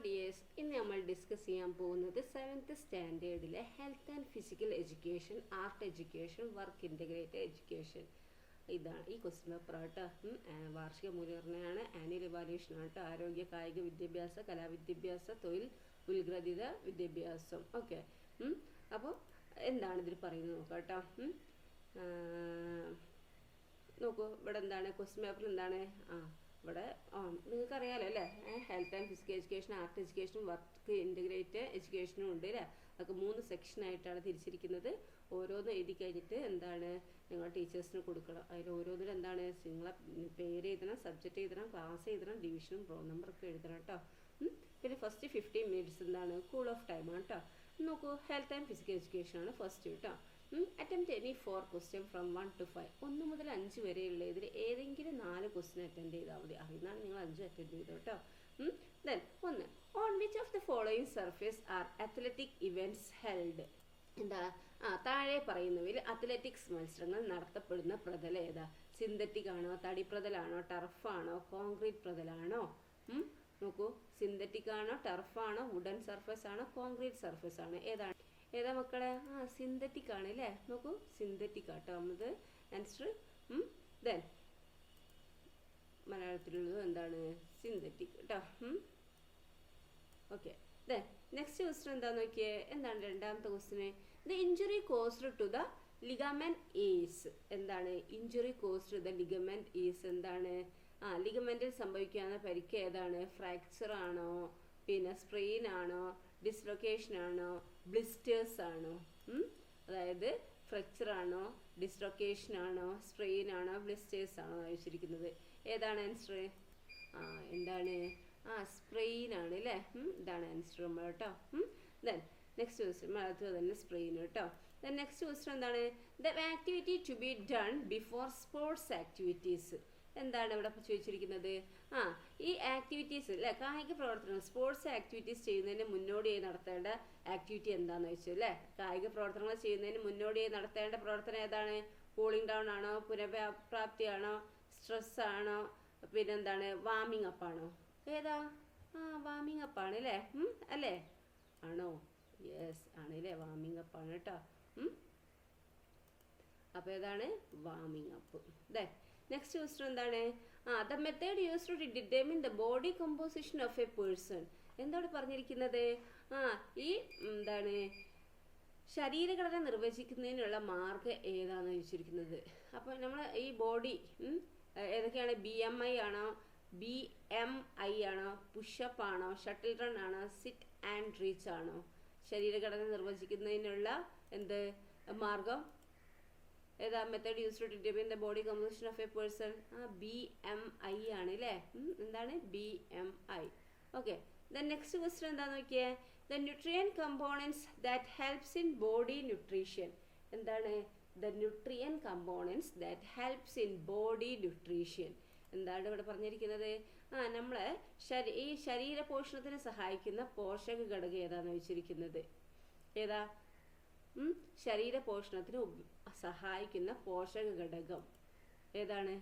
Dears, ഇന്ന് നമ്മൾ discuss ചെയ്യാൻ പോകുന്നത് 7th സ്റ്റാൻഡേർഡിലെ health and physical education, art education, work integrated education. ഇതാണ് ഈ ക്വസ്റ്റ്യൻ പേപ്പർ ആട്ടോ. വാർഷിക മൂല്യനിർണ്ണയമാണ്, ആനുവൽ ഇവാലുവേഷൻ ആട്ടോ, ആരോഗ്യ കായിക വിദ്യാഭ്യാസ, കലാവിദ്യാഭ്യാസ, തൊഴിൽ ഉത്ഗ്രഥിത വിദ്യാഭ്യാസം. ഓക്കെ, അപ്പോൾ എന്താണ് ഇതിൽ പറയുന്നത് നോക്കാം കേട്ടോ. നോക്കൂ, ഇവിടെ എന്താണ് ക്വസ്റ്റ്യൻ പേപ്പർ എന്താണ്? ഇവിടെ നിങ്ങൾക്കറിയാലോ അല്ലേ, health and physical education, art എഡ്യൂക്കേഷനും വർക്ക് ഇൻ്റഗ്രേറ്റഡ് എഡ്യൂക്കേഷനും ഉണ്ട് അല്ലേ. അതൊക്കെ 3 സെക്ഷനായിട്ടാണ് തിരിച്ചിരിക്കുന്നത്. ഓരോന്നും എഴുതി കഴിഞ്ഞിട്ട് എന്താണ് നിങ്ങൾ ടീച്ചേഴ്സിന് കൊടുക്കണം. അതിൽ ഓരോന്നിലും എന്താണ് നിങ്ങളെ പേര് എഴുതണം, സബ്ജക്റ്റ് എഴുതണം, ക്ലാസ് എഴുതണം, ഡിവിഷനും റോൾ നമ്പറൊക്കെ എഴുതണം കേട്ടോ. പിന്നെ ഫസ്റ്റ് 15 മിനിറ്റ്സ് എന്താണ് കൂൾ ഓഫ് ടൈമാണ് കേട്ടോ. നോക്കൂ, ഹെൽത്ത് ആൻഡ് ഫിസിക്കൽ എഡ്യൂക്കേഷൻ ആണ് ഫസ്റ്റ് കേട്ടോ. Attempt any 4 question from 1 to 5. 1 മുതൽ 5 വരെയുള്ള ഇതിൽ ഏതെങ്കിലും 4 ക്വസ്റ്റ്യൻ അറ്റൻഡ് ചെയ്താൽ മതി. അറിയുന്നതാണ് നിങ്ങൾ 5 അറ്റൻഡ് ചെയ്തു കേട്ടോ. Then 1, on which of the following surface are athletic events held? എന്താ താഴെ പറയുന്നവയിൽ അത്ലറ്റിക്സ് മത്സരങ്ങൾ നടത്തപ്പെടുന്ന പ്രതലം ഏതാ? സിന്തറ്റിക് ആണോ, തടിപ്രതലാണോ, ടർഫാണോ, കോൺക്രീറ്റ് പ്രതലാണോ? നോക്കൂ, സിന്തറ്റിക് ആണോ, ടർഫാണോ, വുഡൻ സർഫേസ് ആണോ, കോൺക്രീറ്റ് സർഫേസ് ആണോ? ഏതാ മക്കളെ? സിന്തറ്റിക് ആണ് അല്ലേ. നോക്കൂ, സിന്തറ്റിക് ആട്ടോ നമ്മത് ആൻസർ. ദെൻ മലയാളത്തിലുള്ളത് എന്താണ്? സിന്തറ്റിക് കേട്ടോ. ഓക്കെ, ദെൻ നെക്സ്റ്റ് ക്വസ്റ്റ്യൻ എന്താന്ന് നോക്കിയേ. എന്താണ് രണ്ടാമത്തെ ക്വസ്റ്റ്യന്? The injury caused to the ligament is. എന്താണ് injury caused to the ligament is? എന്താണ് ലിഗമെന്റിൽ സംഭവിക്കാവുന്ന പരിക്ക് ഏതാണ്? ഫ്രാക്ചർ ആണോ, പിന്നെ സ്ട്രെയിൻ ആണോ, ഡിസ്ലൊക്കേഷൻ ആണോ, ബ്ലിസ്റ്റേഴ്സ് ആണോ? അതായത് ഫ്രാക്ചർ ആണോ, ഡിസ്ലൊക്കേഷൻ ആണോ, സ്ട്രെയിൻ ആണോ, ബ്ലിസ്റ്റേഴ്സ് ആണോ ചോദിച്ചിരിക്കുന്നത്. ഏതാണ് ആൻസർ? എന്താണ് സ്പ്രെയിൻ ആണ് അല്ലേ. ഇതാണ് ആൻസർ നമ്മൾ കേട്ടോ. ദെൻ നെക്സ്റ്റ് ക്വസ്റ്റ്യൻ മലയാളത്തിൽ തന്നെ സ്പ്രെയിൻ കേട്ടോ. ദെൻ നെക്സ്റ്റ് ക്വസ്റ്റ്യൻ എന്താണ്? The activity to be done before sports activities. എന്താണ് ഇവിടെ ചോദിച്ചിരിക്കുന്നത്? ഈ ആക്ടിവിറ്റീസ് അല്ലേ, കായിക പ്രവർത്തനങ്ങൾ, സ്പോർട്സ് ആക്ടിവിറ്റീസ് ചെയ്യുന്നതിന് മുന്നോടിയായി നടത്തേണ്ട ആക്ടിവിറ്റി എന്താണെന്ന് വെച്ചു അല്ലേ. കായിക പ്രവർത്തനങ്ങൾ ചെയ്യുന്നതിന് മുന്നോടിയായി നടത്തേണ്ട പ്രവർത്തനം ഏതാണ്? കൂളിംഗ് ഡൗൺ ആണോ, പുനഃപ്രാപ്തി ആണോ, സ്ട്രെസ് ആണോ, പിന്നെന്താണ് വാമിംഗ് അപ്പ് ആണോ? ഏതാ? വാമിംഗ് അപ്പ് ആണ് അല്ലേ. അല്ലേ, ആണോ? യെസ് ആണ് അല്ലേ, വാമിംഗ് അപ്പ് ആണ് കേട്ടോ. അപ്പോൾ ഏതാണ്? Warming up. ദേ നെക്സ്റ്റ് ക്വസ്റ്റ്യൻ എന്താണ്? The method used to determine the body composition of a person. എന്താണ് പറഞ്ഞിരിക്കുന്നത്? ഈ എന്താണ് ശരീരഘടന നിർവചിക്കുന്നതിനുള്ള മാർഗം ഏതാണെന്ന് ചോദിച്ചിരിക്കുന്നത്. അപ്പോൾ നമ്മൾ ഈ ബോഡി ഏതൊക്കെയാണ്? BMI ആണോ, BMI ആണോ, പുഷപ്പ് ആണോ, ഷട്ടിൽ റൺ ആണോ, സിറ്റ് ആൻഡ് റീച്ച് ആണോ? ശരീരഘടന നിർവചിക്കുന്നതിനുള്ള എന്ത് മാർഗം ഏതാ? Method used to determine the body composition of a person. BMI ആണ് അല്ലേ. എന്താണ്? BMI. Okay, then next question എന്താന്ന് നോക്കിയേ. The nutrient components that helps in body nutrition. എന്താണ്? The nutrient components that helps in body nutrition. എന്താണ് ഇവിടെ പറഞ്ഞിരിക്കുന്നത്? നമ്മളെ ഈ ശരീര പോഷണത്തിന് സഹായിക്കുന്ന പോഷക ഘടകം ഏതാന്ന് ചോദിച്ചിരിക്കുന്നത്. ഏതാ? ശരീര പോഷണത്തിന് സഹായിക്കുന്ന പോഷക ഘടകം ഏതാണ്?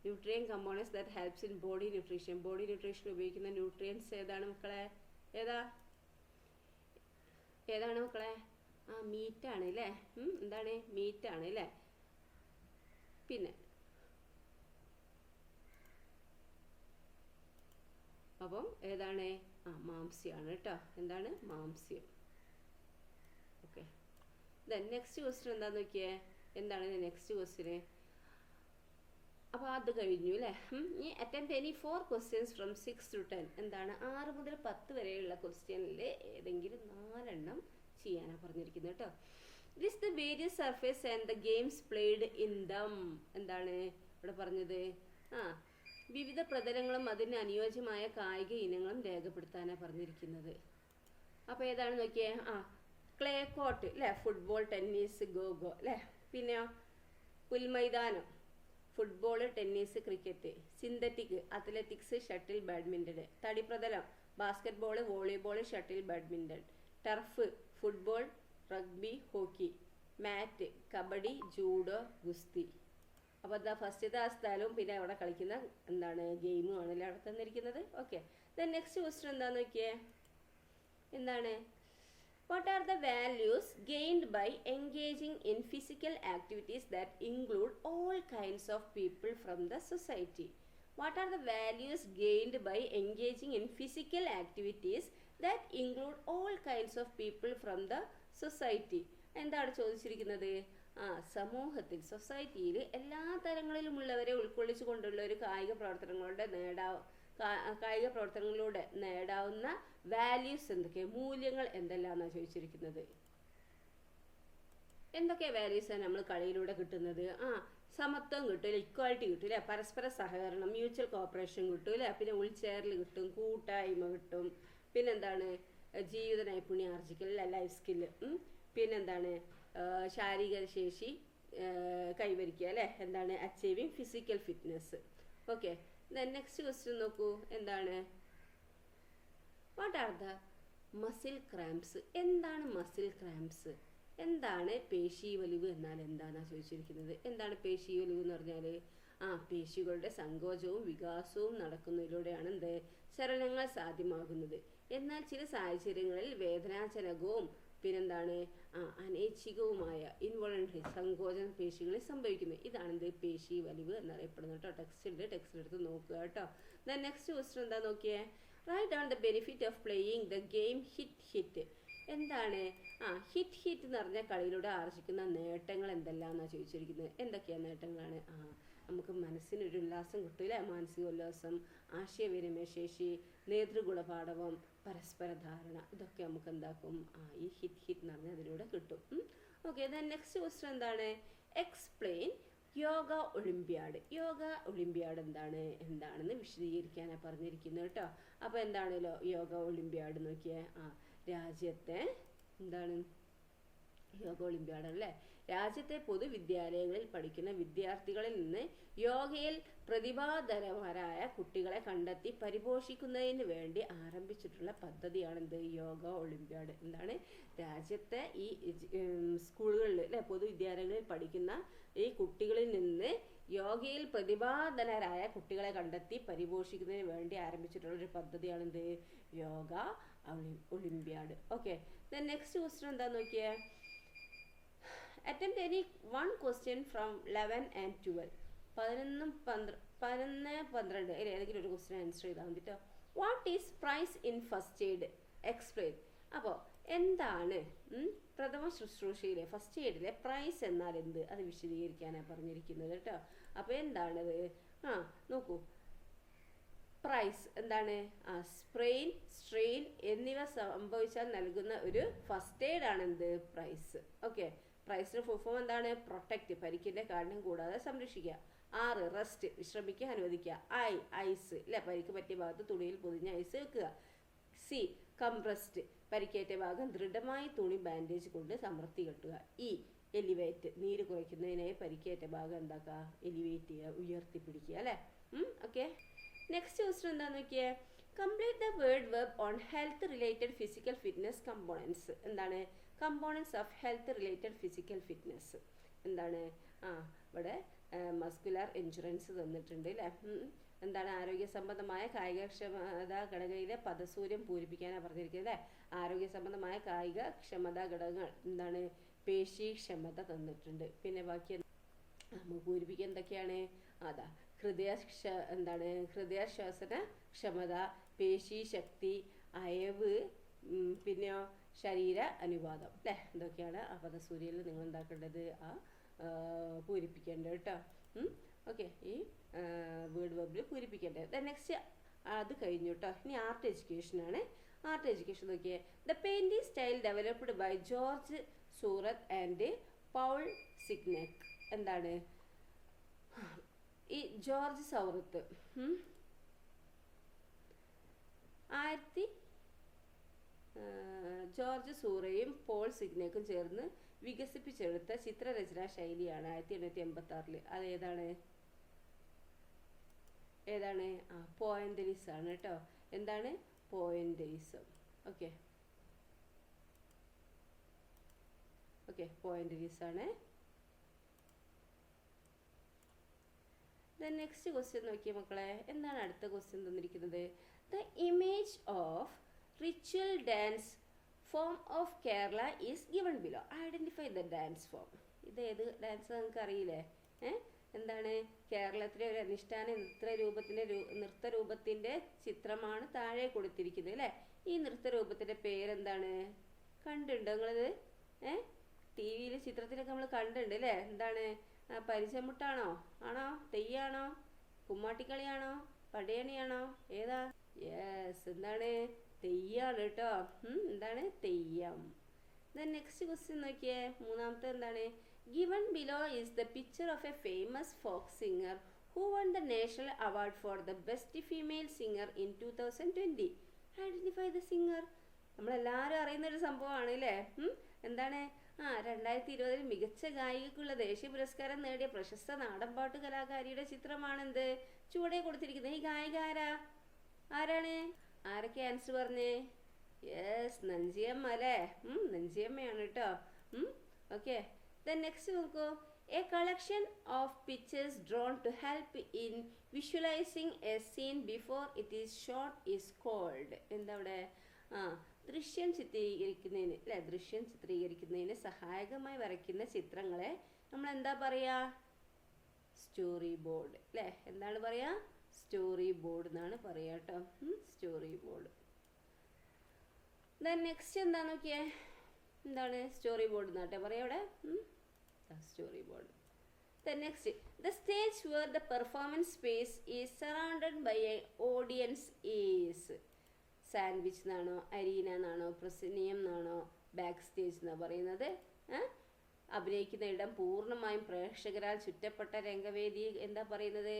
Nutrient components that helps in body nutrition. Body nutrition ഉപയോഗിക്കുന്ന ന്യൂട്രിയൻസ് ഏതാണ് മക്കളെ? ഏതാണ് മക്കളെ? മീറ്റ് ആണ് അല്ലേ. എന്താണ്? മീറ്റ് ആണ് അല്ലേ. പിന്നെ അപ്പം ഏതാണ്? മാംസ്യമാണ് കേട്ടോ. എന്താണ്? മാംസ്യം. ഓക്കെ, ദെൻ നെക്സ്റ്റ് ക്വസ്റ്റ്യൻ എന്താന്ന് നോക്കിയേ. എന്താണ് നെക്സ്റ്റ് ക്വസ്റ്റ്യന്? അപ്പോൾ അത് കഴിഞ്ഞു അല്ലേ. ഈ attempt any 4 questions from 6 to 10. എന്താണ്? 6 മുതൽ 10 വരെയുള്ള ക്വസ്റ്റ്യനിൽ ഏതെങ്കിലും 4 എണ്ണം ചെയ്യാനാണ് പറഞ്ഞിരിക്കുന്നത് കേട്ടോ. This the various surface and the games played in them. എന്താണ് ഇവിടെ പറഞ്ഞത്? വിവിധ പ്രതലങ്ങളും അതിന് അനുയോജ്യമായ കായിക ഇനങ്ങളും രേഖപ്പെടുത്താനാണ് പറഞ്ഞിരിക്കുന്നത്. അപ്പോൾ ഏതാണ് നോക്കിയേ? ക്ലേ കോർട്ട് അല്ലേ, ഫുട്ബോൾ, ടെന്നീസ്, ഗോഗോ അല്ലേ. പിന്നെ പുൽമൈതാനം, football, tennis, cricket. Synthetic, athletics, shuttle, badminton. തടിപ്രതലം, basketball, volleyball, shuttle, badminton. Turf, football, rugby, hockey. Mat, kabaddi, judo, ഗുസ്തി. അപ്പോൾ എന്താ ഫസ്റ്റത്തെ ആ സ്ഥലവും പിന്നെ അവിടെ കളിക്കുന്ന എന്താണ് ഗെയിമും ആണല്ലേ അവിടെ തന്നിരിക്കുന്നത്. ഓക്കെ, ദെൻ നെക്സ്റ്റ് ക്വസ്റ്റ്യൻ എന്താണെന്ന് നോക്കിയേ. എന്താണ്? What are the values gained by engaging in physical activities that include all kinds of people from the society? What are the values gained by engaging in physical activities that include all kinds of people from the society? എന്താണ് ചോദിച്ചിരിക്കുന്നത്? സമൂഹത്തിൽ, സൊസൈറ്റിയിൽ എല്ലാ തരങ്ങളിലുമുള്ളവരെ ഉൾക്കൊള്ളിച്ചുകൊണ്ടുള്ള ഒരു കായിക പ്രവർത്തനങ്ങളിലൂടെ നേടാവുന്ന values എന്തൊക്കെ, മൂല്യങ്ങൾ എന്തെല്ലാന്നാണ് ചോദിച്ചിരിക്കുന്നത്. എന്തൊക്കെ വാല്യൂസാണ് നമ്മൾ കളിയിലൂടെ കിട്ടുന്നത്? സമത്വം കിട്ടും, ഇക്വാലിറ്റി കിട്ടും അല്ലേ, പരസ്പര സഹകരണം, മ്യൂച്വൽ കോപ്പറേഷൻ കിട്ടും അല്ലേ, പിന്നെ ഉൾച്ചേരൽ കിട്ടും, കൂട്ടായ്മ കിട്ടും, പിന്നെന്താണ് ജീവിത നൈപുണ്യം ആർജിക്കൽ അല്ല, ലൈഫ് സ്കില്ല്, പിന്നെന്താണ് ശാരീരിക ശേഷി കൈവരിക്കുക അല്ലേ, എന്താണ് achieving physical fitness. Okay, next question നോക്കൂ. എന്താണ്? What are the muscle cramps? എന്താണ് മസിൽ ക്രാംപ്സ്? എന്താണ് പേശി വലിവ് എന്നാൽ എന്താണെന്നാണ് ചോദിച്ചിരിക്കുന്നത്. എന്താണ് പേശി വലിവ് എന്ന് പറഞ്ഞാൽ? പേശികളുടെ സങ്കോചവും വികാസവും നടക്കുന്നതിലൂടെയാണ് ചലനങ്ങൾ സാധ്യമാകുന്നത്. എന്നാൽ ചില സാഹചര്യങ്ങളിൽ വേദനാജനകവും പിന്നെന്താണ് അനൈച്ഛികവുമായ ഇൻവോളണ്ടറി സങ്കോചം പേശികളിൽ സംഭവിക്കുന്നത്. ഇതാണ് പേശി വലിവ് എന്നറിയപ്പെടുന്നത് കേട്ടോ. ടെക്സ്റ്റ് എടുത്ത് നോക്കുക കേട്ടോ. നെക്സ്റ്റ് ക്വസ്റ്റ്യൻ എന്താ നോക്കിയേ. Write down the benefit of playing the game hit. എന്താണ്? ഹിറ്റ് എന്ന് പറഞ്ഞ കളിയിലൂടെ ആർജിക്കുന്ന നേട്ടങ്ങൾ എന്തെല്ലാന്നാണ് ചോദിച്ചിരിക്കുന്നത്. എന്തൊക്കെയാണ് നേട്ടങ്ങളാണ്? നമുക്ക് മനസ്സിനൊരു ഉല്ലാസം കിട്ടൂലേ, മാനസിക ഉല്ലാസം, ആശയവിനിമയ ശേഷി, നേതൃഗുണപാഠവം, പരസ്പര ധാരണ, ഇതൊക്കെ നമുക്ക് എന്താക്കും? ഈ ഹിറ്റ് എന്ന് പറഞ്ഞാൽ അതിലൂടെ കിട്ടും. ഓക്കെ, നെക്സ്റ്റ് ക്വസ്റ്റ്യൻ എന്താണ്? Explain yoga Olympiad. Yoga Olympiad എന്താണെന്ന് വിശദീകരിക്കാനാണ് പറഞ്ഞിരിക്കുന്നത് കേട്ടോ. അപ്പോൾ എന്താണല്ലോ യോഗ ഒളിമ്പ്യാഡ് നോക്കിയേ. രാജ്യത്തെ എന്താണ് യോഗ ഒളിമ്പ്യാഡ് അല്ലേ? രാജ്യത്തെ പൊതുവിദ്യാലയങ്ങളിൽ പഠിക്കുന്ന വിദ്യാർത്ഥികളിൽ നിന്ന് യോഗയിൽ പ്രതിഭാധരന്മാരായ കുട്ടികളെ കണ്ടെത്തി പരിപോഷിക്കുന്നതിന് വേണ്ടി ആരംഭിച്ചിട്ടുള്ള പദ്ധതിയാണ് യോഗ ഒളിമ്പ്യാഡ്. എന്താണ്? രാജ്യത്തെ ഈ സ്കൂളുകളിൽ അല്ലെ, പൊതുവിദ്യാലയങ്ങളിൽ പഠിക്കുന്ന ഈ കുട്ടികളിൽ നിന്ന് യോഗയിൽ പ്രതിഭാധനരായ കുട്ടികളെ കണ്ടെത്തി പരിപോഷിക്കുന്നതിന് വേണ്ടി ആരംഭിച്ചിട്ടുള്ള ഒരു പദ്ധതിയാണ് yoga Olympiad. Okay, next question എന്താ നോക്കിയേ. Attempt any one question from 11 and 12. 11, 12 ഏതെങ്കിലും ഒരു ക്വസ്റ്റ്യൻ ആൻസർ ചെയ്താൽ മതി കേട്ടോ. What is PRICE in first aid? Explain. അപ്പോൾ എന്താണ് പ്രഥമ ശുശ്രൂഷയിലെ ഫസ്റ്റ് എയ്ഡിലെ പ്രൈസ് എന്നാൽ എന്ത്? അത് വിശദീകരിക്കാനാണ് പറഞ്ഞിരിക്കുന്നത് കേട്ടോ. അപ്പോൾ എന്താണത്? നോക്കൂ. പ്രൈസ് എന്താണ്? സ്പ്രെയിൻ, സ്ട്രെയിൻ എന്നിവ സംഭവിച്ചാൽ നൽകുന്ന ഒരു ഫസ്റ്റ് എയ്ഡ് ആണ് പ്രൈസ്. ഓക്കെ, പ്രൈസിന് ഫുൾ ഫോം എന്താണ്? പ്രൊട്ടക്റ്റ്, പരിക്കിന്റെ കാഠിന്യം കൂടാതെ സംരക്ഷിക്കുക. 6 റെസ്റ്റ്, വിശ്രമിക്കാൻ അനുവദിക്കുക. ഐസ് അല്ലെ, പരിക്ക് പറ്റിയ ഭാഗത്ത് തുണിയിൽ പൊതിഞ്ഞ ഐസ് വെക്കുക. സി കംപ്രസ്ഡ്, പരിക്കേറ്റ ഭാഗം ദൃഢമായി തുണി ബാൻഡേജ് കൊണ്ട് സമർത്തി കെട്ടുക. എലിവേറ്റ്, നീര് കുറയ്ക്കുന്നതിനായി പരിക്കേറ്റ ഭാഗം എന്താക്കുക? എലിവേറ്റ് ചെയ്യുക, ഉയർത്തിപ്പിടിക്കുക അല്ലേ. ഓക്കെ, നെക്സ്റ്റ് ക്വസ്റ്റ്യൻ എന്താന്ന് നോക്കിയേ. Complete the word verb on health related physical fitness components. എന്താണ്? Components of health related physical fitness എന്താണ്? ഇവിടെ മസ്കുലർ എൻഡുറൻസ് തന്നിട്ടുണ്ട് അല്ലേ. എന്താണ്? ആരോഗ്യ സംബന്ധമായ കായികക്ഷമതാ ഘടകയിലെ പദസൂര്യം പൂരിപ്പിക്കാനാണ് പറഞ്ഞിരിക്കുന്നത് അല്ലേ. ആരോഗ്യ സംബന്ധമായ കായിക ക്ഷമതാ ഘടകങ്ങൾ എന്താണ്? പേശീക്ഷമത തന്നിട്ടുണ്ട്. പിന്നെ ബാക്കി നമുക്ക് പൂരിപ്പിക്കാൻ എന്തൊക്കെയാണ്? ഹൃദയശ്വാസന ക്ഷമത, പേശീശക്തി, അയവ്, പിന്നെയോ ശരീര അനുപാതം അല്ലേ. ഇതൊക്കെയാണ് ആ പദസൂര്യയിൽ നിങ്ങൾ എന്താക്കേണ്ടത്? പൂരിപ്പിക്കേണ്ടത് കേട്ടോ. ഓക്കെ, ഈ വേർഡ് വെർബിൽ പൂരിപ്പിക്കേണ്ടത്. നെക്സ്റ്റ് അത് കഴിഞ്ഞു കേട്ടോ. ഇനി ആർട്ട് എഡ്യൂക്കേഷൻ ആണ്. ആർട്ട് എഡ്യൂക്കേഷൻ നോക്കിയേ. The painting style developed by George Seurat and Paul Signac. എന്താണ്? ഈ ജോർജ് സൗറത്ത് ജോർജ് സൂറയും പോൾ സിഗ്നെക്കും ചേർന്ന് വികസിപ്പിച്ചെടുത്ത ചിത്രരചനാ ശൈലിയാണ് 1886. അതേതാണ്? പോയന്റലിസം ആണ് കേട്ടോ. എന്താണ്? പോയന്റലിസം. ഓക്കെ, പോയന്റലിസം ആണ്. നെക്സ്റ്റ് ക്വസ്റ്റ്യൻ നോക്കിയേ മക്കളെ. എന്താണ് അടുത്ത ക്വസ്റ്റ്യൻ തന്നിരിക്കുന്നത്? The image of ritual dance form of Kerala is given below. Identify the dance form. ഇത് ഏത് ഡാൻസ് നിങ്ങൾക്ക് അറിയില്ലേ? എന്താണ്? കേരളത്തിലെ ഒരു അനുഷ്ഠാന നൃത്തരൂപത്തിൻ്റെ ചിത്രമാണ് താഴെ കൊടുത്തിരിക്കുന്നത് അല്ലേ? ഈ നൃത്തരൂപത്തിൻ്റെ പേരെന്താണ്? കണ്ടുണ്ടോ നിങ്ങളിത്? ടി വിയിൽ ചിത്രത്തിലൊക്കെ നമ്മൾ കണ്ടുണ്ട് അല്ലേ? എന്താണ്? പരിചമുട്ടാണോ? ആണോ? തെയ്യാണോ? കുമ്മാട്ടിക്കളിയാണോ? പടയണിയാണോ? ഏതാ? യെസ്, എന്താണ്? തെയ്യാണ് കേട്ടോ. എന്താണ്? തെയ്യം. ദെൻ നെക്സ്റ്റ് ക്വസ്റ്റ്യൻ നോക്കിയേ. മൂന്നാമത്തെ എന്താണ്? Given below is the picture of a famous folk singer who won the National Award for the Best Female Singer in 2020. Identify the singer. നമ്മളെല്ലാവരും അറിയുന്നൊരു സംഭവമാണ് അല്ലേ? എന്താണ്? 2020 മികച്ച ഗായികക്കുള്ള ദേശീയ പുരസ്കാരം നേടിയ പ്രശസ്ത നാടൻപാട്ട് കലാകാരിയുടെ ചിത്രമാണെന്ത് ചുവടെ കൊടുത്തിരിക്കുന്നത്. ഈ ഗായിക ആരാണ്? ആരൊക്കെ ആൻസർ പറഞ്ഞേ? യെസ്, നഞ്ചിയമ്മ അല്ലേ? നഞ്ചിയമ്മയാണ് കേട്ടോ. ഓക്കെ. Then next നോക്കൂ. A collection of pictures drawn to help in visualizing a scene before it is shot is called. എന്താ അവിടെ? ദൃശ്യം ചിത്രീകരിക്കുന്നതിന് അല്ലേ? ദൃശ്യം ചിത്രീകരിക്കുന്നതിന് സഹായകമായി വരയ്ക്കുന്ന ചിത്രങ്ങളെ നമ്മൾ എന്താ പറയുക? സ്റ്റോറി ബോർഡ് അല്ലേ? എന്താണ് പറയുക? സ്റ്റോറി ബോർഡ് എന്നാണ് പറയുക കേട്ടോ. Story board. ദെൻ നെക്സ്റ്റ് എന്താ നോക്കിയേ? എന്താണ്? സ്റ്റോറി ബോർഡ് എന്നാട്ടെ പറയാം അവിടെ. Story board. Then next, the stage where the performance space is surrounded by an audience is sandwich എന്നാണോ, അരീന എന്നാണോ, പ്രസിനിയം എന്നാണോ, ബാക്ക് സ്റ്റേജ് എന്നാണ് പറയുന്നത്? അഭിനയിക്കുന്ന ഇടം പൂർണ്ണമായും പ്രേക്ഷകരാൽ ചുറ്റപ്പെട്ട രംഗവേദി എന്താ പറയുന്നത്?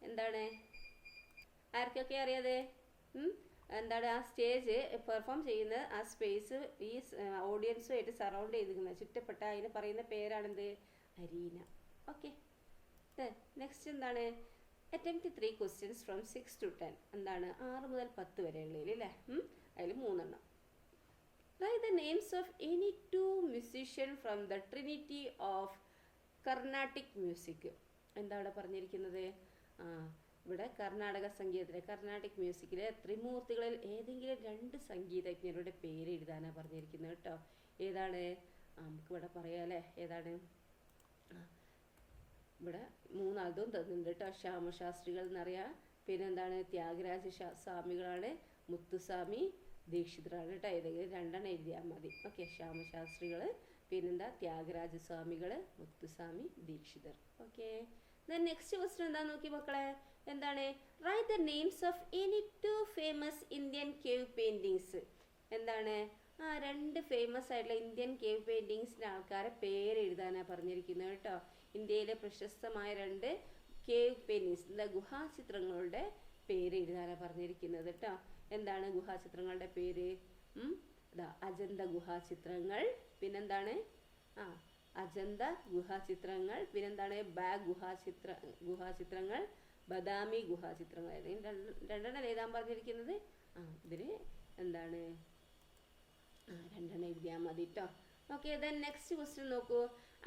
എന്താണ്? ആർക്കൊക്കെ അറിയാതെ? എന്താണ്? ആ സ്റ്റേജ് പെർഫോം ചെയ്യുന്ന ആ സ്പേസ് ഈ ഓഡിയൻസുമായിട്ട് സറൗണ്ട് ചെയ്തിരിക്കുന്നത്, ചുറ്റപ്പെട്ട, അതിന് പറയുന്ന പേരാണെന്ത്? അരീന. ഓക്കെ. നെക്സ്റ്റ് എന്താണ്? Attempt 3 questions from 6 to 10. എന്താണ്? 6 മുതൽ 10 വരെയുള്ളതിൽ അല്ലേ? അതിൽ 3 എണ്ണം. Write the names of any 2 musicians from the Trinity of Carnatic Music. എന്താണ് പറഞ്ഞിരിക്കുന്നത്? ഇവിടെ കർണാടക സംഗീതത്തിലെ കർണാട്ടിക് മ്യൂസിക്കിലെ ത്രിമൂർത്തികളിൽ ഏതെങ്കിലും 2 സംഗീതജ്ഞരുടെ പേര് എഴുതാനാണ് പറഞ്ഞിരിക്കുന്നത് കേട്ടോ. ഏതാണ്? നമുക്കിവിടെ പറയാം അല്ലേ? ഏതാണ്? ഇവിടെ 3 ആൾതും തന്നിട്ടുണ്ട് കേട്ടോ. ശ്യാമശാസ്ത്രികൾ എന്നറിയാം. പിന്നെന്താണ്? ത്യാഗരാജ സ്വാമികളാണ്. മുത്തുസ്വാമി ദീക്ഷിതരാണ് കേട്ടോ. ഏതെങ്കിലും 2 എണ്ണം എഴുതിയാൽ മതി. ഓക്കെ. ശ്യാമശാസ്ത്രികൾ, പിന്നെന്താ? ത്യാഗരാജ സ്വാമികൾ, Muthuswami Dikshitar. Okay. Then next question എന്താ നോക്കി മക്കളെ? എന്താണ്? Write the names of any 2 famous Indian cave paintings. എന്താണ്? 2 ഫേമസ് ആയിട്ടുള്ള ഇന്ത്യൻ കേവ് പെയിൻറ്റിങ്സിൻ്റെ ആൾക്കാരെ പേര് എഴുതാനാണ് പറഞ്ഞിരിക്കുന്നത് കേട്ടോ. ഇന്ത്യയിലെ പ്രശസ്തമായ 2 കേവ് പെയിൻറ്റിങ്സ്, എന്താ? ഗുഹാചിത്രങ്ങളുടെ പേര് എഴുതാനാണ് പറഞ്ഞിരിക്കുന്നത് കേട്ടോ. എന്താണ് ഗുഹാചിത്രങ്ങളുടെ പേര്? അജന്ത ഗുഹാചിത്രങ്ങൾ, പിന്നെന്താണ്? അജന്ത ഗുഹാചിത്രങ്ങൾ, പിന്നെന്താണ്? ബാഗ് ഗുഹാചിത്രങ്ങൾ, ബദാമി ഗുഹാചിത്രങ്ങൾ. ഏതെങ്കിലും 2 എണ്ണം എഴുതാൻ പറഞ്ഞിരിക്കുന്നത്. ഇതിന് എന്താണ്? 2 എണ്ണം എഴുതിയാൽ മതി കേട്ടോ. ഓക്കെ. ദെൻ നെക്സ്റ്റ് ക്വസ്റ്റ്യൻ നോക്കൂ.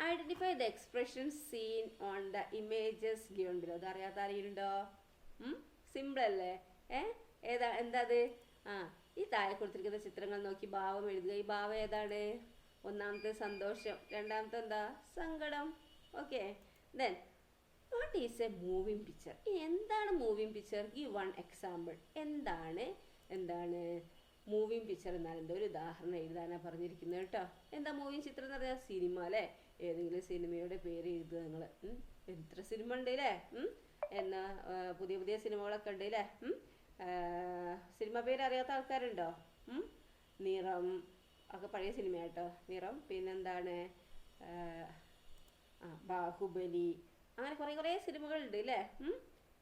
Identify the expression seen on the images given below. അത് അറിയാത്ത ആരെയുണ്ടോ? സിമ്പിൾ അല്ലേ? ഏതാ? എന്താ അത്? ഈ താഴെ കൊടുത്തിരിക്കുന്ന ചിത്രങ്ങൾ നോക്കി ഭാവം എഴുതുക. ഈ ഭാവം ഏതാണ്? ഒന്നാമത്തെ സന്തോഷം, രണ്ടാമത്തെ എന്താ? സങ്കടം. Okay. Then what is A moving picture? എന്താണ് മൂവിങ് പിക്ചർ? Give 1 example. എന്താണ് മൂവിങ് പിക്ചർ എന്നാൽ എന്തോ ഒരു ഉദാഹരണം എഴുതാനാണ് പറഞ്ഞിരിക്കുന്നത് കേട്ടോ. എന്താ മൂവിങ് ചിത്രം എന്ന് പറഞ്ഞാൽ? സിനിമ അല്ലേ? ഏതെങ്കിലും സിനിമയുടെ പേര് എഴുതുക നിങ്ങൾ. എത്ര സിനിമ ഉണ്ട് അല്ലേ? എന്നാ പുതിയ സിനിമകളൊക്കെ ഉണ്ട് അല്ലേ? സിനിമ പേര് അറിയാത്ത ആൾക്കാരുണ്ടോ? നിറം ഒക്കെ പഴയ സിനിമയാട്ടോ. നിറം. പിന്നെന്താണ്? ബാഹുബലി. അങ്ങനെ കുറേ സിനിമകളുണ്ട് അല്ലേ?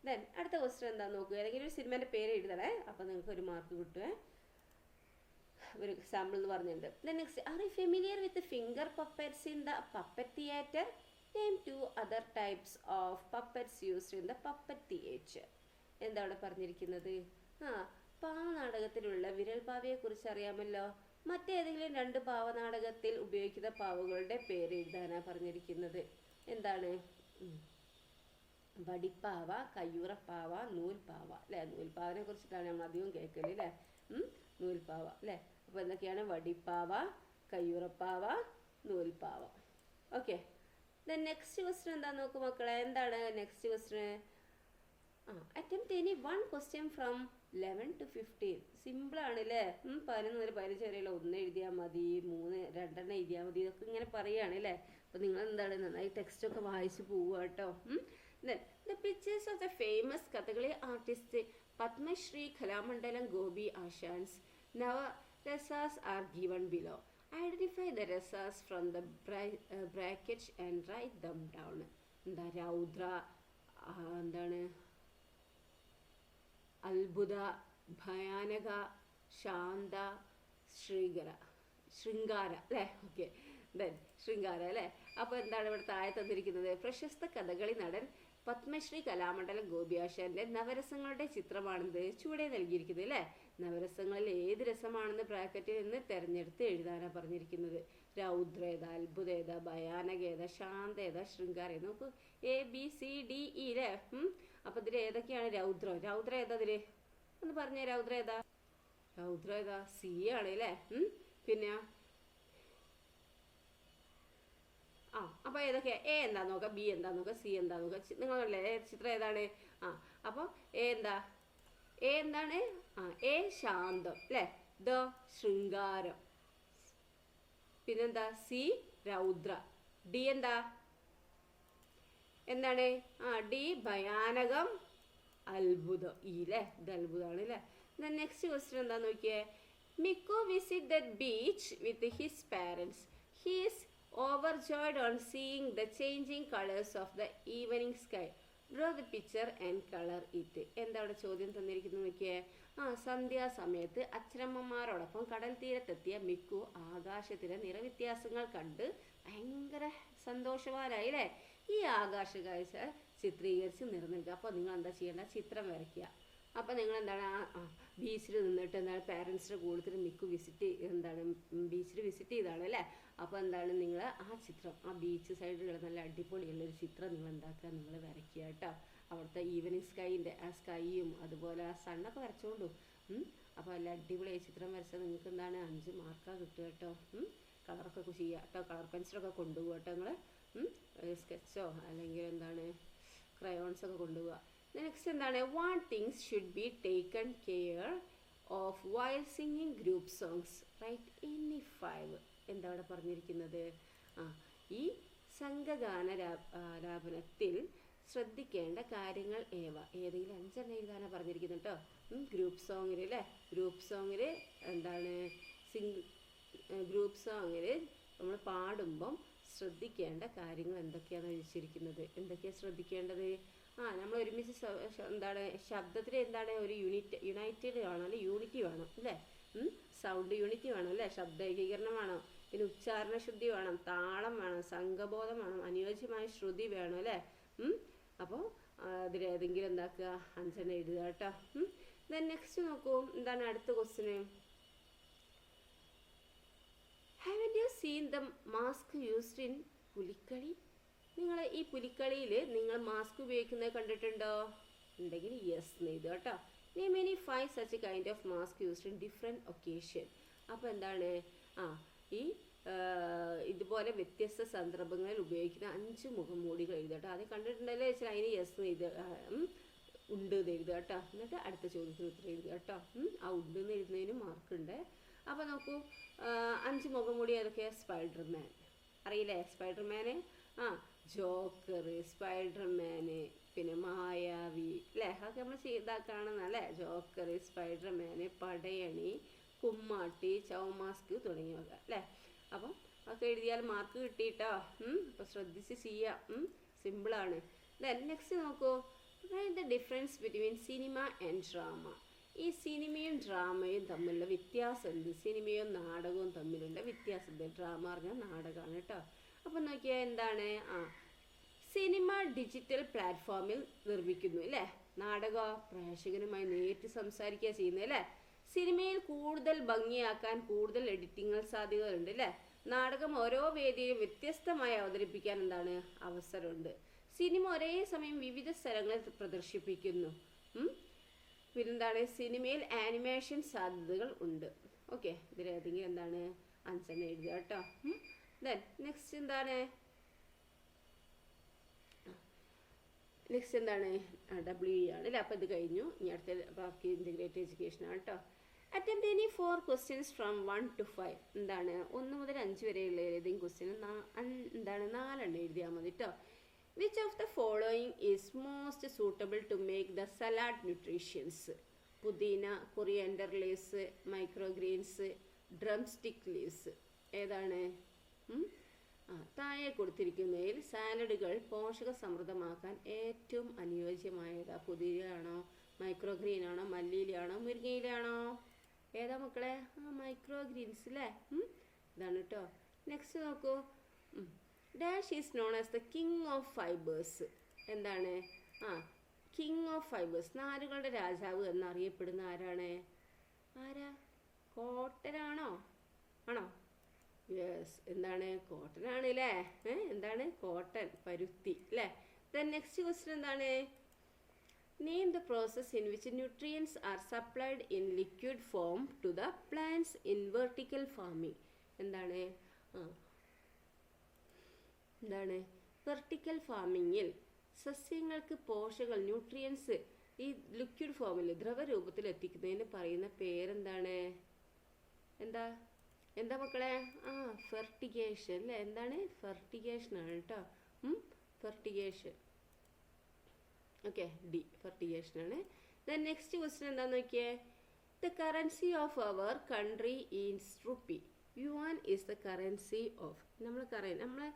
ദെൻ അടുത്ത ക്വസ്റ്റ്യൻ എന്താ നോക്കുക. ഏതെങ്കിലും ഒരു സിനിമേൻ്റെ പേര് എഴുതണേ. അപ്പോൾ നിങ്ങൾക്ക് ഒരു മാർക്ക് കിട്ടുമേ. ഒരു എക്സാമ്പിൾ എന്ന് പറഞ്ഞിട്ടുണ്ട്. Then next, are you familiar with finger puppets in the puppet theatre? Name 2 other types of puppets used in the puppet theatre. എന്താ അവിടെ പറഞ്ഞിരിക്കുന്നത്? പാവനാടകത്തിലുള്ള വിരൽ പാവയെക്കുറിച്ച് അറിയാമല്ലോ. മറ്റേതെങ്കിലും 2 പാവനാടകത്തിൽ ഉപയോഗിക്കുന്ന പാവകളുടെ പേര് എഴുതാനാണ് പറഞ്ഞിരിക്കുന്നത്. എന്താണ്? വടിപ്പാവ, കയ്യൂറപ്പാവ, നൂൽപ്പാവ അല്ലേ? നൂൽപ്പാവനെ കുറിച്ചിട്ടാണ് നമ്മൾ അധികം കേൾക്കല് അല്ലേ? നൂൽപ്പാവ അല്ലേ. അപ്പോൾ എന്തൊക്കെയാണ്? വടിപ്പാവ, കയ്യുറപ്പാവ, നൂൽപ്പാവ. ഓക്കെ. ദെൻ നെക്സ്റ്റ് ക്വസ്റ്റ്യൻ എന്താന്ന് നോക്കൂ മക്കളെ. എന്താണ് next question? Attempt any one question from 11 to 15. സിമ്പിളാണ് അല്ലേ. 11 മുതൽ 15 വരെയുള്ള 1 എഴുതിയാൽ മതി, 3 2 എഴുതിയാൽ മതി, ഇതൊക്കെ ഇങ്ങനെ പറയുകയാണ് അല്ലേ. അപ്പോൾ നിങ്ങൾ എന്താണ് നന്നായി ടെക്സ്റ്റൊക്കെ വായിച്ച് പോവുക കേട്ടോ. Then the pictures of the famous Kathakali artist Padmashri Kalamandalam Gopi Asan's navarasas are given below. Identify the rasas from the bracket and write them down. എന്താ? രൗദ്ര, എന്താണ്? അത്ഭുത, ഭയാനക, ശാന്ത, ശൃംഗാര അല്ലേ. ഓക്കെ. ദെൻ ശൃംഗാര അല്ലേ. അപ്പോൾ എന്താണ് ഇവിടെ താഴെ തന്നിരിക്കുന്നത്? പ്രശസ്ത കഥകളി നടൻ പത്മശ്രീ കലാമണ്ഡലം ഗോപിയാശാന്റെ നവരസങ്ങളുടെ ചിത്രമാണിത് ചുവടെ നൽകിയിരിക്കുന്നത് അല്ലേ. നവരസങ്ങളിൽ ഏത് രസമാണെന്ന് ബ്രാക്കറ്റിൽ നിന്ന് തിരഞ്ഞെടുത്ത് എഴുതാനാണ് പറഞ്ഞിരിക്കുന്നത്. രൗദ്രേത, അത്ഭുതേത, ഭയാനകേത, ശാന്തേത, ശൃംഗാര. നോക്കൂ, ABCDE അല്ലേ. അപ്പോൾ ഇതിൽ ഏതൊക്കെയാണ്? രൗദ്ര ഏതാ ഇതില്? ഒന്ന് പറഞ്ഞേ. രൗദ്ര ഏതാ? C ആണ് അല്ലേ. പിന്നെ അപ്പോൾ ഏതൊക്കെയാ? A എന്താ നോക്കാം, B എന്താ നോക്കാം, C എന്താ നോക്കാം. നിങ്ങളല്ലേ ചിത്രം ഏതാണ്? അപ്പോൾ A എന്താണ്? A ശാന്തം അല്ലേ. ദ ശൃംഗാരം. പിന്നെന്താ? C രൗദ്ര. D എന്താണ്? D ഭയാനകം, അത്ഭുതം. അല്ലേ. ഇത് അത്ഭുതമാണ് അല്ലേ. നെക്സ്റ്റ് ക്വസ്റ്റ്യൻ എന്താ നോക്കിയേ. Miku visit the beach with his parents. He is overjoyed on seeing the changing colors of the evening sky. Draw the picture and color it. എന്താ അവിടെ ചോദ്യം തന്നിരിക്കുന്നു നോക്കിയേ. സന്ധ്യാസമയത്ത് അച്ഛനമ്മമാരോടൊപ്പം കടൽ തീരത്തെത്തിയ മിക്കു ആകാശത്തിലെ നിറവ്യത്യാസങ്ങൾ കണ്ട് ഭയങ്കര സന്തോഷവാനായി അല്ലേ. ഈ ആകാശ കാഴ്ച ചിത്രീകരിച്ച് നിറനിൽക്കുക. അപ്പോൾ നിങ്ങൾ എന്താ ചെയ്യേണ്ട? ചിത്രം വരയ്ക്കുക. അപ്പോൾ നിങ്ങൾ എന്താണ്? ബീച്ചിൽ നിന്നിട്ട് എന്താണ് പാരൻസിൻ്റെ കൂടുതൽ മിക്കു ബീച്ചിൽ വിസിറ്റ് ചെയ്താണ് അല്ലേ. അപ്പോൾ എന്താണ് നിങ്ങൾ ചിത്രം ബീച്ച് സൈഡിലുള്ള നല്ല അടിപൊളിയുള്ളൊരു ചിത്രം നിങ്ങൾ എന്താക്കുക? നിങ്ങൾ വരയ്ക്കുക കേട്ടോ. അവിടുത്തെ ഈവനിങ് സ്കൈൻ്റെ സ്കൈയും അതുപോലെ സണ്ണൊക്കെ വരച്ചോണ്ടു. അപ്പോൾ നല്ല അടിപൊളിയായി ചിത്രം വരച്ചാൽ നിങ്ങൾക്ക് എന്താണ് 5 മാർക്കാണ് കിട്ടുക കേട്ടോ. കളറൊക്കെ ചെയ്യുക കേട്ടോ. കളർ പെൻസിലൊക്കെ കൊണ്ടുപോകുക കേട്ടോ നിങ്ങൾ. സ്കെച്ചോ അല്ലെങ്കിൽ എന്താണ് ക്രയോൺസൊക്കെ കൊണ്ടുപോവുക. നെക്സ്റ്റ് എന്താണ്? What things should be taken care of while singing group songs. Write any 5. എന്താ അവിടെ പറഞ്ഞിരിക്കുന്നത്? ഈ സംഘഗാനാലാപനത്തിൽ ശ്രദ്ധിക്കേണ്ട കാര്യങ്ങൾ ഏതെങ്കിലും 5 എഴുതാനാണ് പറഞ്ഞിരിക്കുന്നത് കേട്ടോ. ഗ്രൂപ്പ് സോങ്ങിൽ അല്ലേ. ഗ്രൂപ്പ് സോങ്ങിൽ എന്താണ്? ഗ്രൂപ്പ് സോങ്ങിൽ നമ്മൾ പാടുമ്പം ശ്രദ്ധിക്കേണ്ട കാര്യങ്ങൾ എന്തൊക്കെയാണെന്ന് ചോദിച്ചിരിക്കുന്നത്. എന്തൊക്കെയാണ് ശ്രദ്ധിക്കേണ്ടത്? നമ്മൾ ഒരുമിച്ച് എന്താണ് ശബ്ദത്തിൽ എന്താണ്? ഒരു യുണൈറ്റഡ് വേണം അല്ലെ. യൂണിറ്റി വേണം അല്ലേ. സൗണ്ട് യൂണിറ്റി വേണം അല്ലേ. ശബ്ദ ഏകീകരണം വേണം. പിന്നെ ഉച്ചാരണ ശുദ്ധി വേണം, താളം വേണം, സംഘബോധം വേണം, അനുയോജ്യമായ ശ്രുതി വേണം അല്ലേ. അപ്പോൾ അതിലേതെങ്കിലും എന്താക്കുക? 5 എഴുതുക കേട്ടോ. ദെൻ നെക്സ്റ്റ് നോക്കൂ. എന്താണ് അടുത്ത question? Haven't you seen the mask used in Pulikali? നിങ്ങൾ ഈ പുലിക്കളിയിൽ നിങ്ങൾ മാസ്ക് ഉപയോഗിക്കുന്നത് കണ്ടിട്ടുണ്ടോ? ഉണ്ടെങ്കിൽ യെസ് എഴുതുക കേട്ടോ. Name any 5 such kind off mask used in different occasion. അപ്പോൾ എന്താണ്? ഈ ഇതുപോലെ വ്യത്യസ്ത സന്ദർഭങ്ങളിൽ ഉപയോഗിക്കുന്ന 5 മുഖംമൂടികൾ എഴുതുക കേട്ടോ. അത് കണ്ടിട്ടുണ്ടല്ലോ വെച്ചാൽ അതിന് യെസ് എഴുതുക, ഉണ്ട് എന്ന് എഴുതുക കേട്ടോ. എന്നിട്ട് അടുത്ത ചോദ്യത്തിന് ഉത്തരം എഴുതുക കേട്ടോ. ഉണ്ട് എന്ന് എഴുതുന്നതിന് മാർക്കുണ്ട്. അപ്പോൾ നോക്കൂ, 5 മുഖംമൂടി ഏതൊക്കെയാണ്? സ്പൈഡർമാൻ അറിയില്ലേ? സ്പൈഡർമാന്, ജോക്കർ, സ്പൈഡർമാന്, പിന്നെ മായാവി അല്ലേ. അതൊക്കെ നമ്മൾ ഇതാക്കാണെന്നല്ലേ. ജോക്കർ, സ്പൈഡർമാന്, പടയണി, കുമ്മാട്ടി, ചൗമാസ്ക് തുടങ്ങിയവ അല്ലേ. അപ്പം അതൊക്കെ എഴുതിയാൽ മാർക്ക് കിട്ടിയിട്ടോ. അപ്പോൾ ശ്രദ്ധിച്ച് ചെയ്യാം. സിമ്പിളാണ്. ദെൻ നെക്സ്റ്റ് നോക്കൂ. The difference between cinema and drama. ഈ സിനിമയും ഡ്രാമയും തമ്മിലുള്ള വ്യത്യാസം എന്ത്? സിനിമയും നാടകവും തമ്മിലുള്ള വ്യത്യാസം എന്ത്? ഡ്രാമ പറഞ്ഞാൽ നാടകമാണ് കേട്ടോ. അപ്പം നോക്കിയാൽ എന്താണ്? സിനിമ ഡിജിറ്റൽ പ്ലാറ്റ്ഫോമിൽ നിർമ്മിക്കുന്നു അല്ലേ. നാടകം പ്രേക്ഷകനുമായി നേരിട്ട് സംസാരിക്കുക ചെയ്യുന്നത് അല്ലേ. സിനിമയിൽ കൂടുതൽ ഭംഗിയാക്കാൻ കൂടുതൽ എഡിറ്റിംഗ് സാധ്യതകളുണ്ട് അല്ലേ. നാടകം ഓരോ വേദിയിലും വ്യത്യസ്തമായി അവതരിപ്പിക്കാൻ എന്താണ്? അവസരമുണ്ട്. സിനിമ ഒരേ സമയം വിവിധ സ്ഥലങ്ങളിൽ പ്രദർശിപ്പിക്കുന്നു. പിന്നെന്താണ് സിനിമയിൽ ആനിമേഷൻ സാധ്യതകൾ ഉണ്ട്. ഓക്കെ, ഇതിലേതെങ്കിലും എന്താണ് ആൻസർ എഴുതുക കേട്ടോ. ദെൻ നെക്സ്റ്റ് എന്താണ് WE ആണ് അല്ലേ. അപ്പോൾ ഇത് കഴിഞ്ഞു. ഇനി അടുത്ത ബാക്കി ഇൻ്റഗ്രേറ്റഡ് എഡ്യൂക്കേഷൻ ആണ് കേട്ടോ. Attempt any 4 questions from 1 to 5. എന്താണ് 1 മുതൽ 5 വരെയുള്ള ഏതെങ്കിലും ക്വസ്റ്റ്യൻ 4 എഴുതിയാൽ മതി കേട്ടോ. Which of the following is most suitable to make the salad nutritions? പുതിന, coriander leaves, microgreens, drumstick leaves. ഏതാണ്? താഴെ കൊടുത്തിരിക്കുന്നതിൽ സാലഡുകൾ പോഷക സമൃദ്ധമാക്കാൻ ഏറ്റവും അനുയോജ്യമായതാ? പുതിനയാണോ, മൈക്രോഗ്രീൻ ആണോ, മല്ലിയിലാണോ, മുരിങ്ങയിലാണോ? ഏതാ മക്കളെ? മൈക്രോഗ്രീൻസ് അല്ലേ. ഇതാണ് കേട്ടോ. നെക്സ്റ്റ് നോക്കൂ. Dash is known as the king of fibres. എന്താണ്? കിങ് ഓഫ് ഫൈബേഴ്സ്, നാരുകളുടെ രാജാവ് എന്നറിയപ്പെടുന്ന ആരാണ്? ആരാ? കോട്ടനാണോ? ആണോ? യെസ്. എന്താണ്? കോട്ടൺ ആണ് അല്ലേ. എന്താണ്? കോട്ടൺ, പരുത്തി അല്ലേ. ദെൻ നെക്സ്റ്റ് ക്വസ്റ്റ്യൻ എന്താണ്? Name the process in which nutrients are supplied in liquid form to the plants in vertical farming. എന്താണ്? വെർട്ടിക്കൽ ഫാമിങ്ങിൽ സസ്യങ്ങൾക്ക് പോഷകങ്ങൾ, ന്യൂട്രിയൻസ് ഈ ലിക്വിഡ് ഫോമിൽ ദ്രവരൂപത്തിൽ എത്തിക്കുന്നതിന് പറയുന്ന പേരെന്താണ്? എന്താ മക്കളെ? ഫെർട്ടിഗേഷൻ അല്ലേ. എന്താണ്? ഫെർട്ടിഗേഷൻ ആണ് കേട്ടോ. ഫെർട്ടിഗേഷൻ. ഓക്കെ, ഡി ഫെർട്ടിഗേഷൻ ആണ്. ദെൻ നെക്സ്റ്റ് ക്വസ്റ്റ്യൻ എന്താന്ന് നോക്കിയേ. The currency of our country is rupee. Yuan is the currency of നമ്മളെ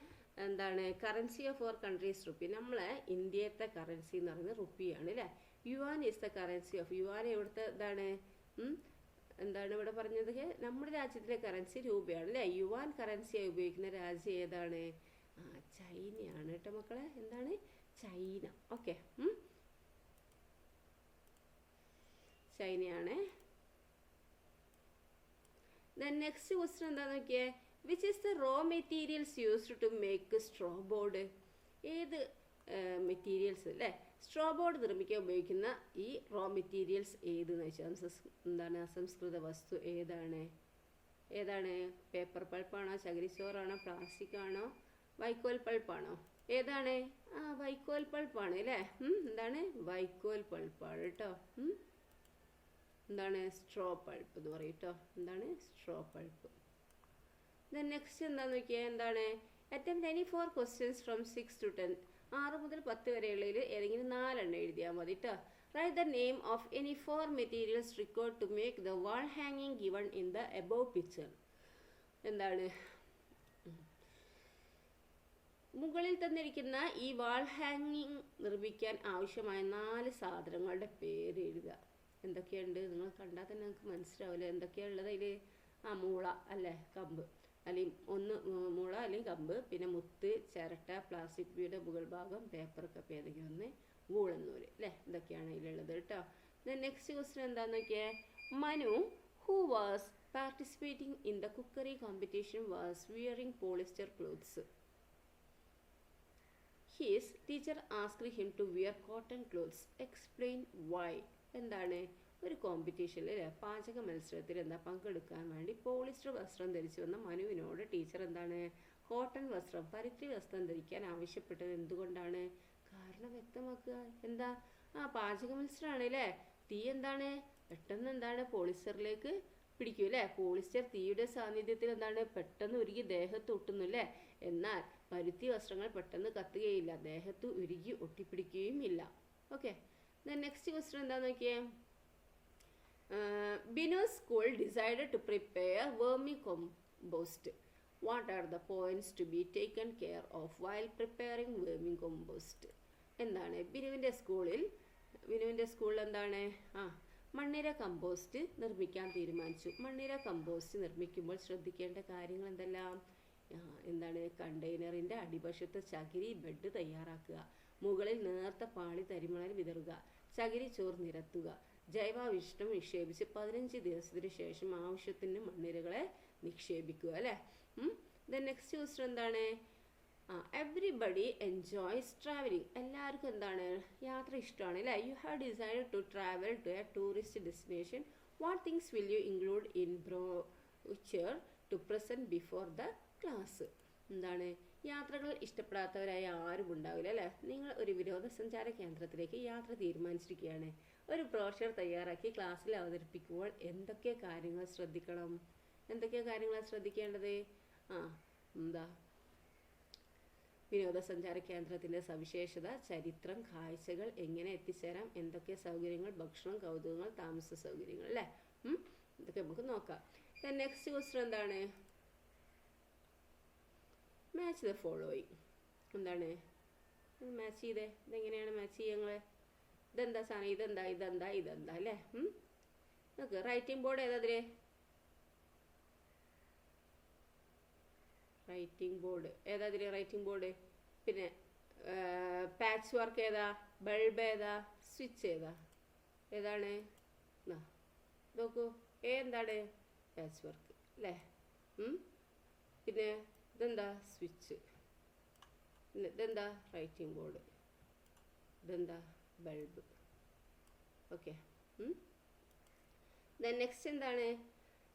എന്താണ്? Currency of our country is rupee. നമ്മളെ ഇന്ത്യത്തെ കറൻസി എന്ന് പറയുന്നത് റുപ്പിയാണ് അല്ലേ. Yuan is the currency of. Yuan എവിടുത്തെ എന്താണ് ഇവിടെ പറഞ്ഞത്? നമ്മുടെ രാജ്യത്തിലെ കറൻസി രൂപയാണ് അല്ലേ. യുവാൻ കറൻസിയായി ഉപയോഗിക്കുന്ന രാജ്യം ഏതാണ്? ചൈനയാണ് കേട്ടോ മക്കളെ. എന്താണ്? ചൈന. ഓക്കെ, ചൈനയാണ്. ദെൻ നെക്സ്റ്റ് ക്വസ്റ്റ്യൻ എന്താന്ന് നോക്കിയേ. Which is the raw materials used to make straw board? ഏത് മെറ്റീരിയൽസ് അല്ലേ സ്ട്രോ ബോർഡ് നിർമ്മിക്കാൻ ഉപയോഗിക്കുന്ന ഈ റോ മെറ്റീരിയൽസ് ഏതെന്ന് വെച്ചാൽ എന്താണ്? അസംസ്കൃത വസ്തു ഏതാണ്? പേപ്പർ പൾപ്പാണോ, ചകിരിച്ചോറാണോ, പ്ലാസ്റ്റിക് ആണോ, വൈക്കോൽ പൾപ്പാണോ? ഏതാണ്? വൈക്കോൽ പൾപ്പാണ് അല്ലേ. എന്താണ്? വൈക്കോൽ പൾപ്പാണ് കേട്ടോ. എന്താണ്? സ്ട്രോ പൾപ്പ് എന്ന് പറയും കേട്ടോ. എന്താണ്? Straw pulp. ദെൻ നെക്സ്റ്റ് എന്താന്ന് നോക്കിയാൽ എന്താണ്? Attempt any 4 questions from 6 to 10. 6 മുതൽ 10 വരെയുള്ളതിൽ ഏതെങ്കിലും 4 എഴുതിയാൽ മതി കേട്ടോ. Write the name of any 4 materials required to make the wall ഹാങ്ങിങ് given in the above picture. എന്താണ്? മുകളിൽ തന്നിരിക്കുന്ന ഈ വാൾ ഹാങ്ങിങ് നിർമ്മിക്കാൻ ആവശ്യമായ 4 സാധനങ്ങളുടെ പേര് എഴുതുക. എന്തൊക്കെയുണ്ട്? നിങ്ങൾ കണ്ടാൽ തന്നെ നിങ്ങൾക്ക് മനസ്സിലാവില്ല എന്തൊക്കെയാണുള്ളത് അതിൽ. മൂള അല്ലേ, കമ്പ്, അല്ലെങ്കിൽ ഒന്ന് മുള അല്ലെങ്കിൽ കമ്പ്, പിന്നെ മുത്ത്, ചിരട്ട, പ്ലാസ്റ്റിക് ബിയുടെ മുകൾ ഭാഗം, പേപ്പർ കപ്പ് ഏതെങ്കിലും ഒന്ന്, വൂളൻ നൂല് അല്ലേ. ഇതൊക്കെയാണ് ഇതിലുള്ളത് കേട്ടോ. നെക്സ്റ്റ് ക്വസ്റ്റ്യൻ എന്താന്ന് നോക്കിയേ. Manu who was participating in the cookery competition was wearing polyester clothes. His teacher asked him to wear cotton clothes. Explain why. എന്താണ്? ഒരു കോമ്പറ്റീഷനിൽ പാചക മത്സരത്തിൽ പങ്കെടുക്കാൻ വേണ്ടി പോളിസ്റ്റർ വസ്ത്രം ധരിച്ചു വന്ന മനുവിനോട് ടീച്ചർ കോട്ടൺ വസ്ത്രം, പരുത്തി വസ്ത്രം ധരിക്കാൻ ആവശ്യപ്പെട്ടത് എന്തുകൊണ്ടാണ്? കാരണം വ്യക്തമാക്കുക. പാചക മത്സരമാണ് അല്ലേ. തീ പെട്ടെന്ന് പോളിസ്റ്ററിലേക്ക് പിടിക്കും അല്ലേ. പോളിസ്റ്റർ തീയുടെ സാന്നിധ്യത്തിൽ പെട്ടെന്ന് ഉരുകി ദേഹത്ത് ഒട്ടുന്നു അല്ലേ. എന്നാൽ പരുത്തി വസ്ത്രങ്ങൾ പെട്ടെന്ന് കത്തുകയില്ല, ദേഹത്ത് ഉരുകി ഒട്ടിപ്പിടിക്കുകയും ഇല്ല. ഓക്കെ, നെക്സ്റ്റ് ക്വസ്റ്റ്യൻ എന്താന്ന് നോക്കിയേ. Binu's school decided to prepare vermicompost. What are the points to be taken care of while preparing vermicompost? എന്താണ് ബിനുവിൻ്റെ സ്കൂളിൽ മണ്ണിര കമ്പോസ്റ്റ് നിർമ്മിക്കാൻ തീരുമാനിച്ചു. മണ്ണിര കമ്പോസ്റ്റ് നിർമ്മിക്കുമ്പോൾ ശ്രദ്ധിക്കേണ്ട കാര്യങ്ങൾ എന്തെല്ലാം? കണ്ടെയ്നറിൻ്റെ അടിവശത്ത് ചകിരി ബെഡ് തയ്യാറാക്കുക, മുകളിൽ നേർത്ത പാളി തരിമണൽ വിതറുക, ചകിരി ചോർ നിരത്തുക, ജൈവാവശിഷ്ടം നിക്ഷേപിച്ച് 15 ദിവസത്തിന് ശേഷം ആവശ്യത്തിന് മണ്ണിരകളെ നിക്ഷേപിക്കുക അല്ലേ. നെക്സ്റ്റ് ക്വസ്റ്റ്യൻ എന്താണ്? Everybody enjoys travelling. എല്ലാവർക്കും എന്താണ്, യാത്ര ഇഷ്ടമാണ് അല്ലേ? You have decide to travel to a tourist destination. What things will you include in brochure to present before the class? എന്താണ്, യാത്രകൾ ഇഷ്ടപ്പെടാത്തവരായ ആരും ഉണ്ടാവില്ല അല്ലേ? നിങ്ങൾ ഒരു വിനോദസഞ്ചാര കേന്ദ്രത്തിലേക്ക് യാത്ര തീരുമാനിച്ചിരിക്കുകയാണ്. ഒരു ബ്രോഷർ തയ്യാറാക്കി ക്ലാസ്സിൽ അവതരിപ്പിക്കുമ്പോൾ എന്തൊക്കെ കാര്യങ്ങൾ ശ്രദ്ധിക്കണം? എന്തൊക്കെ കാര്യങ്ങളാണ് ശ്രദ്ധിക്കേണ്ടത്? എന്താ, വിനോദസഞ്ചാര കേന്ദ്രത്തിൻ്റെ സവിശേഷത, ചരിത്രം, കാഴ്ചകൾ, എങ്ങനെ എത്തിച്ചേരാം, എന്തൊക്കെ സൗകര്യങ്ങൾ, ഭക്ഷണം, കൗതുകങ്ങൾ, താമസ സൗകര്യങ്ങൾ അല്ലേ? ഇതൊക്കെ നമുക്ക് നോക്കാം. നെക്സ്റ്റ് ക്വസ്റ്റ്യൻ എന്താണ്? Match the following. എന്താണ് മാച്ച് ചെയ്തേ? ഇതെങ്ങനെയാണ് മാച്ച് ചെയ്യുക നിങ്ങൾ? ഇതെന്താ സാധനം, ഇതെന്താ, ഇതെന്താ, ഇതെന്താ അല്ലേ? നോക്ക്, റൈറ്റിംഗ് ബോർഡ് ഏതാ അതിൽ? റൈറ്റിംഗ് ബോർഡ് ഏതാ അതിൽ? Writing board. പിന്നെ പാച്ച് വർക്ക് ഏതാ? ബൾബ് ഏതാ? സ്വിച്ച് ഏതാ? ഏതാണ്? നോക്കൂ, എന്താണ്? പാച്ച് വർക്ക് അല്ലേ? പിന്നെ ഇതെന്താ? സ്വിച്ച്. പിന്നെ ഇതെന്താ? Writing board. ഇതെന്താ? ബൾബ്. ഓക്കെ. നെക്സ്റ്റ് എന്താണ്?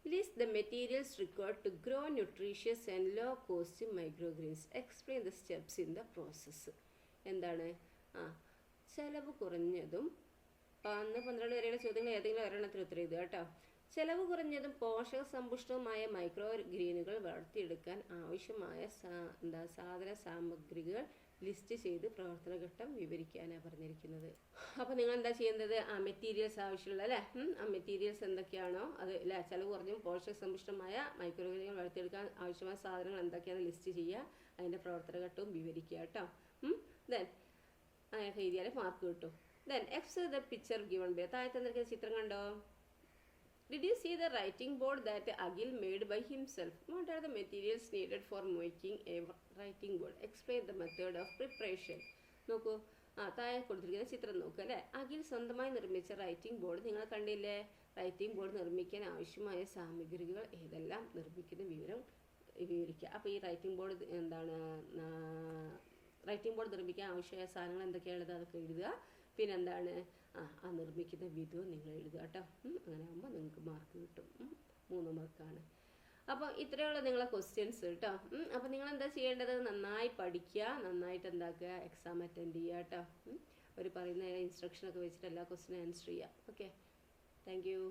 List the materials required to grow nutritious and low cost microgreens. Explain the steps in the process. എന്താണ്? ചെലവ് കുറഞ്ഞതും 1-12 വരെയുള്ള ചോദ്യങ്ങൾ ഏതെങ്കിലും ഒരെണ്ണത്തിൽ ഉത്തരം എഴുതുക കേട്ടോ. ചെലവ് കുറഞ്ഞതും പോഷക സമ്പുഷ്ടവുമായ മൈക്രോ ഗ്രീനുകൾ വളർത്തിയെടുക്കാൻ ആവശ്യമായ സാധന സാമഗ്രികൾ ലിസ്റ്റ് ചെയ്ത് പ്രവർത്തനഘട്ടം വിവരിക്കാനാണ് പറഞ്ഞിരിക്കുന്നത്. അപ്പോൾ നിങ്ങൾ എന്താ ചെയ്യുന്നത്? മെറ്റീരിയൽസ് ആവശ്യമുള്ള അല്ലേ? മെറ്റീരിയൽസ് എന്തൊക്കെയാണോ അത് അല്ലേ? ചെലവ് കുറഞ്ഞും പോഷക സമ്പുഷ്ടമായ മൈക്രോ ഗ്രീനുകൾ വളർത്തിയെടുക്കാൻ ആവശ്യമായ സാധനങ്ങൾ എന്തൊക്കെയാണെന്ന് ലിസ്റ്റ് ചെയ്യുക, അതിൻ്റെ പ്രവർത്തനഘട്ടവും വിവരിക്കുക കേട്ടോ. ദെൻ അങ്ങനെ എഴുതിയാൽ മാർക്ക് കിട്ടും. ദെൻ എക്സ് ദ പിക്ചർ ഗിവൺ ബൈ. താഴെ തന്നിരിക്കുന്ന ചിത്രം കണ്ടോ? Did you see the writing board that Agil made by himself? What are the materials needed for making a writing board? Explain the method of preparation. നോക്കൂ, താഴെ കൊടുത്തിരിക്കുന്ന ചിത്രം നോക്കുക അല്ലേ? അഖിൽ സ്വന്തമായി നിർമ്മിച്ച റൈറ്റിംഗ് ബോർഡ് നിങ്ങൾ കണ്ടില്ലേ? റൈറ്റിംഗ് ബോർഡ് നിർമ്മിക്കാൻ ആവശ്യമായ സാമഗ്രികൾ ഏതെല്ലാം, നിർമ്മിക്കുന്ന വിവരം വിവരിക്കുക. അപ്പോൾ ഈ റൈറ്റിംഗ് ബോർഡ് എന്താണ്, റൈറ്റിംഗ് ബോർഡ് നിർമ്മിക്കാൻ ആവശ്യമായ സാധനങ്ങൾ എന്തൊക്കെയാണുള്ളത് അതൊക്കെ എഴുതുക. പിന്നെന്താണ്, നിർമ്മിക്കുന്ന വിധവും നിങ്ങൾ എഴുതുക കേട്ടോ. അങ്ങനെ ആകുമ്പോൾ നിങ്ങൾക്ക് മാർക്ക് കിട്ടും. 3 മാർക്കാണ്. അപ്പോൾ ഇത്രയുള്ള നിങ്ങളെ ക്വസ്റ്റ്യൻസ് കേട്ടോ. അപ്പോൾ നിങ്ങൾ എന്താ ചെയ്യേണ്ടത്? നന്നായി പഠിക്കുക, നന്നായിട്ട് എന്താക്കുക, എക്സാം അറ്റൻഡ് ചെയ്യുക കേട്ടോ. അവർ പറയുന്ന ഇൻസ്ട്രക്ഷനൊക്കെ വെച്ചിട്ട് എല്ലാ ക്വസ്റ്റ്യനും ആൻസർ ചെയ്യുക. Okay, thank you.